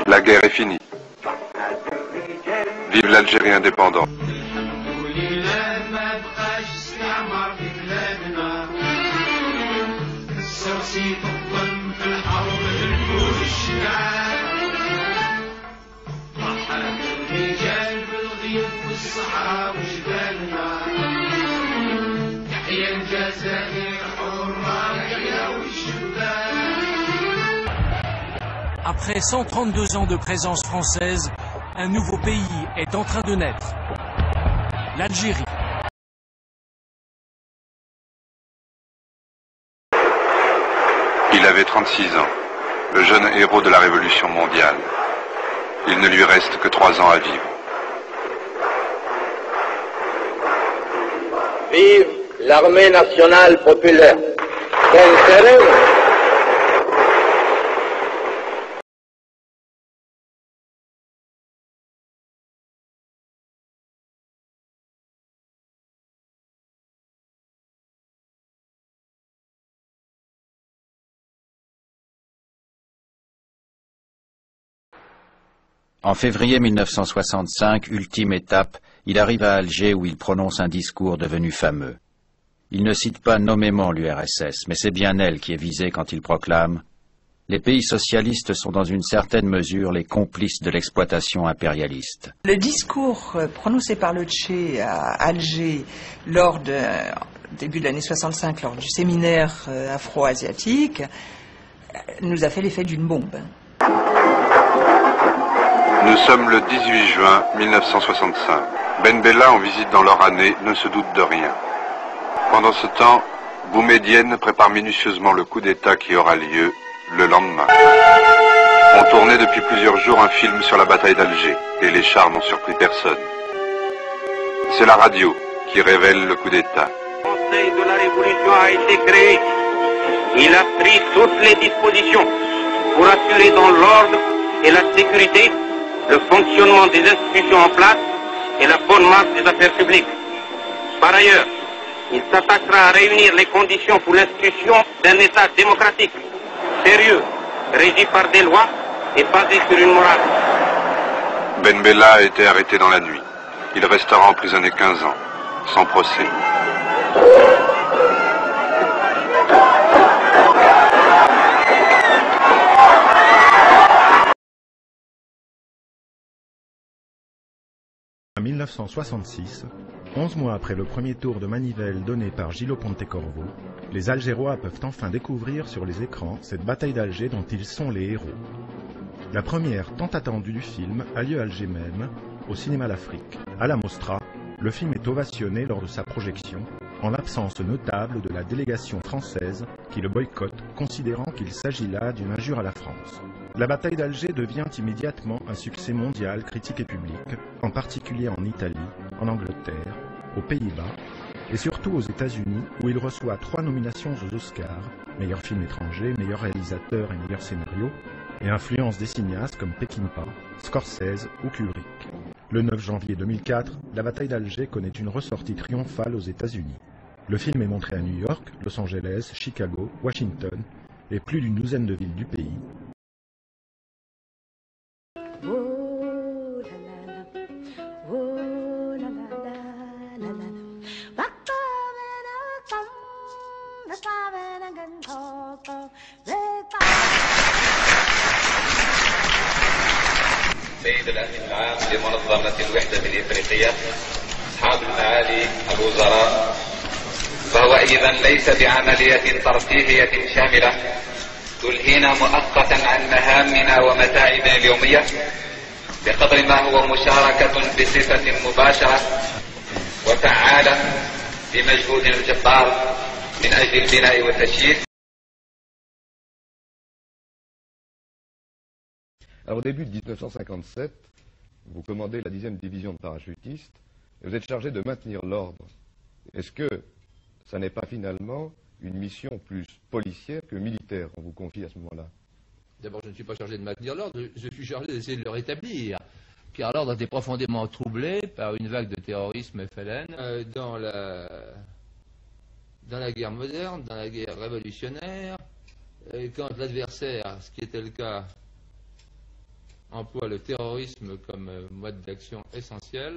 La guerre est finie. Vive l'Algérie indépendante. Après 132 ans de présence française, un nouveau pays est en train de naître. L'Algérie. Il avait 36 ans, le jeune héros de la Révolution mondiale. Il ne lui reste que 3 ans à vivre. Vive l'armée nationale populaire. En février 1965, ultime étape, il arrive à Alger où il prononce un discours devenu fameux. Il ne cite pas nommément l'URSS, mais c'est bien elle qui est visée quand il proclame « Les pays socialistes sont dans une certaine mesure les complices de l'exploitation impérialiste ». Le discours prononcé par le Tché à Alger lors début de l'année 65, lors du séminaire afro-asiatique, nous a fait l'effet d'une bombe. Nous sommes le 18 juin 1965. Ben Bella, en visite dans leur année, ne se doute de rien. Pendant ce temps, Boumedienne prépare minutieusement le coup d'État qui aura lieu le lendemain. On tournait depuis plusieurs jours un film sur la bataille d'Alger, et les chars n'ont surpris personne. C'est la radio qui révèle le coup d'État. Le Conseil de la Révolution a été créé. Il a pris toutes les dispositions pour assurer dans l'ordre et la sécurité le fonctionnement des institutions en place et la bonne marche des affaires publiques. Par ailleurs, il s'attachera à réunir les conditions pour l'institution d'un État démocratique, sérieux, régi par des lois et basé sur une morale. Ben Bella a été arrêté dans la nuit. Il restera emprisonné 15 ans, sans procès. En 1966, 11 mois après le premier tour de manivelle donné par Gillo Pontecorvo, les Algérois peuvent enfin découvrir sur les écrans cette bataille d'Alger dont ils sont les héros. La première tant attendue du film a lieu à Alger même, au Cinéma l'Afrique. À la Mostra, le film est ovationné lors de sa projection, en l'absence notable de la délégation française qui le boycotte, considérant qu'il s'agit là d'une injure à la France. La bataille d'Alger devient immédiatement un succès mondial, critique et public, en particulier en Italie, en Angleterre, aux Pays-Bas et surtout aux États-Unis où il reçoit 3 nominations aux Oscars, meilleur film étranger, meilleur réalisateur et meilleur scénario, et influence des cinéastes comme Peckinpah, Scorsese ou Kubrick. Le 9 janvier 2004, la bataille d'Alger connaît une ressortie triomphale aux États-Unis. Le film est montré à New York, Los Angeles, Chicago, Washington et plus d'une douzaine de villes du pays. سيد الأمين العام لمنظمة الوحدة الإفريقية، أصحاب المعالي الوزراء، فهو أيضا ليس بعملية ترفيهية شاملة تلهينا مؤقتا عن مهامنا ومتاعبنا اليومية بقدر ما هو مشاركة بصفة مباشرة وفعالة بمجهود الجبار من أجل البناء والتشييد. Alors, au début de 1957, vous commandez la 10e division de parachutistes et vous êtes chargé de maintenir l'ordre. Est-ce que ça n'est pas finalement une mission plus policière que militaire qu'on vous confie à ce moment-là? D'abord, je ne suis pas chargé de maintenir l'ordre, je suis chargé d'essayer de le rétablir. Car l'ordre a été profondément troublé par une vague de terrorisme FLN. Dans dans la guerre moderne, dans la guerre révolutionnaire, quand l'adversaire, ce qui était le cas, emploie le terrorisme comme mode d'action essentiel,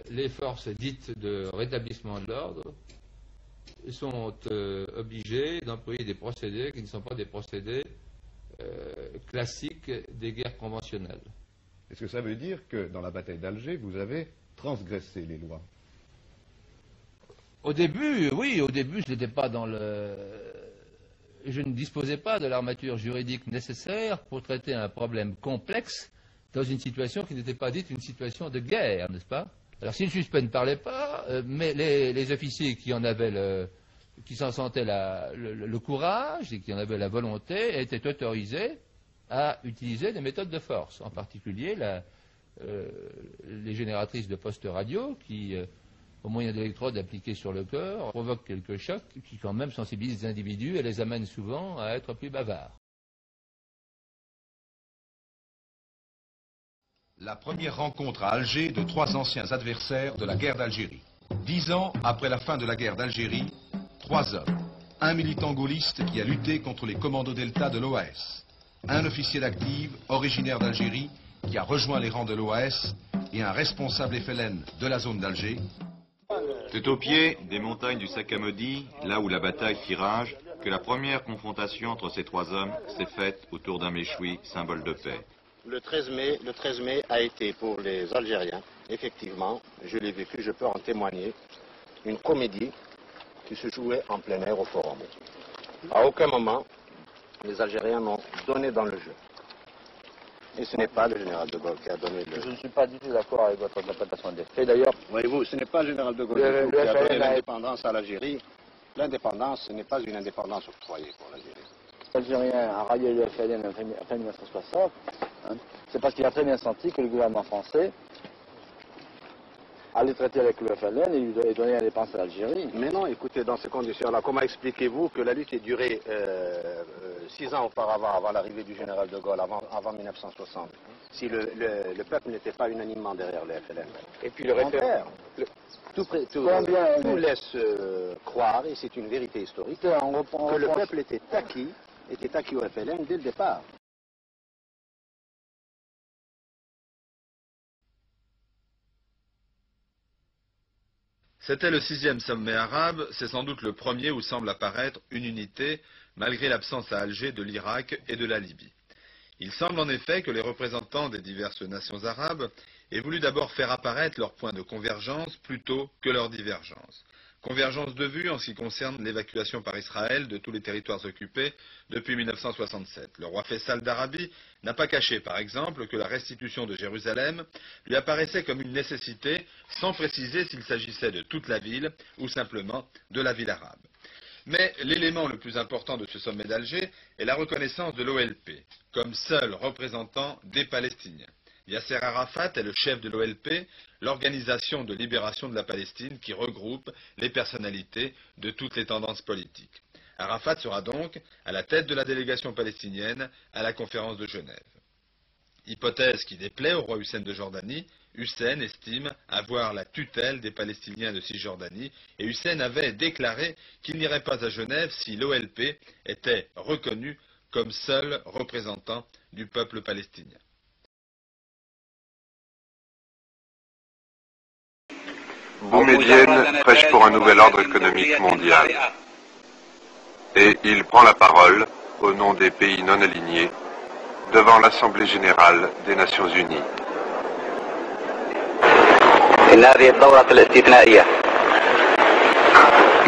les forces dites de rétablissement de l'ordre sont obligées d'employer des procédés qui ne sont pas des procédés classiques des guerres conventionnelles. Est-ce que ça veut dire que dans la bataille d'Alger, vous avez transgressé les lois? Au début, oui, au début, je n'étais pas dans le... Je ne disposais pas de l'armature juridique nécessaire pour traiter un problème complexe dans une situation qui n'était pas dite une situation de guerre, n'est-ce pas? Alors, si le suspect ne parlait pas, mais les officiers qui en avaient qui s'en sentaient le courage et qui en avaient la volonté étaient autorisés à utiliser des méthodes de force, en particulier les génératrices de postes radio qui, au moyen d'électrodes appliquées sur le cœur, provoquent quelques chocs qui quand même sensibilisent les individus et les amènent souvent à être plus bavards. La première rencontre à Alger de trois anciens adversaires de la guerre d'Algérie. 10 ans après la fin de la guerre d'Algérie, 3 hommes. Un militant gaulliste qui a lutté contre les commandos Delta de l'OAS. Un officier d'active originaire d'Algérie qui a rejoint les rangs de l'OAS et un responsable FLN de la zone d'Alger. C'est au pied des montagnes du Sakamodi, là où la bataille fit rage, que la première confrontation entre ces 3 hommes s'est faite autour d'un méchoui, symbole de paix. Le 13 mai a été pour les Algériens, effectivement, je l'ai vécu, je peux en témoigner, une comédie qui se jouait en plein air au Forum. À aucun moment, les Algériens n'ont donné dans le jeu. Et ce n'est pas le général de Gaulle qui a donné le jeu. Je ne suis pas du tout d'accord avec votre interprétation des faits. D'ailleurs, voyez-vous, ce n'est pas le général de Gaulle qui a donné l'indépendance à l'Algérie. L'indépendance, ce n'est pas une indépendance octroyée pour l'Algérie. L'Algérien a rallié le FLN en fin 1960, c'est parce qu'il a très bien senti que le gouvernement français allait traiter avec le FLN et lui donner l'indépendance à l'Algérie. Mais non, écoutez, dans ces conditions-là, comment expliquez-vous que la lutte ait duré 6 ans auparavant, avant l'arrivée du général de Gaulle, avant 1960, si le peuple n'était pas unanimement derrière le FLN? Et puis le référendum. Tout laisse croire, et c'est une vérité historique, que le peuple était acquis au FLN dès le départ. C'était le 6e sommet arabe, c'est sans doute le premier où semble apparaître une unité, malgré l'absence à Alger de l'Irak et de la Libye. Il semble en effet que les représentants des diverses nations arabes aient voulu d'abord faire apparaître leurs points de convergence plutôt que leurs divergences. Convergence de vue en ce qui concerne l'évacuation par Israël de tous les territoires occupés depuis 1967. Le roi Faisal d'Arabie n'a pas caché, par exemple, que la restitution de Jérusalem lui apparaissait comme une nécessité, sans préciser s'il s'agissait de toute la ville ou simplement de la ville arabe. Mais l'élément le plus important de ce sommet d'Alger est la reconnaissance de l'OLP comme seul représentant des Palestiniens. Yasser Arafat est le chef de l'OLP, l'organisation de libération de la Palestine qui regroupe les personnalités de toutes les tendances politiques. Arafat sera donc à la tête de la délégation palestinienne à la conférence de Genève. Hypothèse qui déplaît au roi Hussein de Jordanie. Hussein estime avoir la tutelle des Palestiniens de Cisjordanie et Hussein avait déclaré qu'il n'irait pas à Genève si l'OLP était reconnu comme seul représentant du peuple palestinien. Boumedienne prêche pour un nouvel ordre économique mondial. Et il prend la parole, au nom des pays non alignés, devant l'Assemblée générale des Nations unies.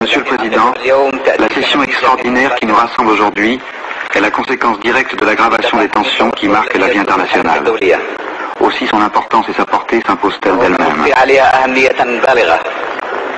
Monsieur le Président, la session extraordinaire qui nous rassemble aujourd'hui est la conséquence directe de l'aggravation des tensions qui marquent la vie internationale. Aussi son importance et sa portée s'imposent-elles d'elles-mêmes.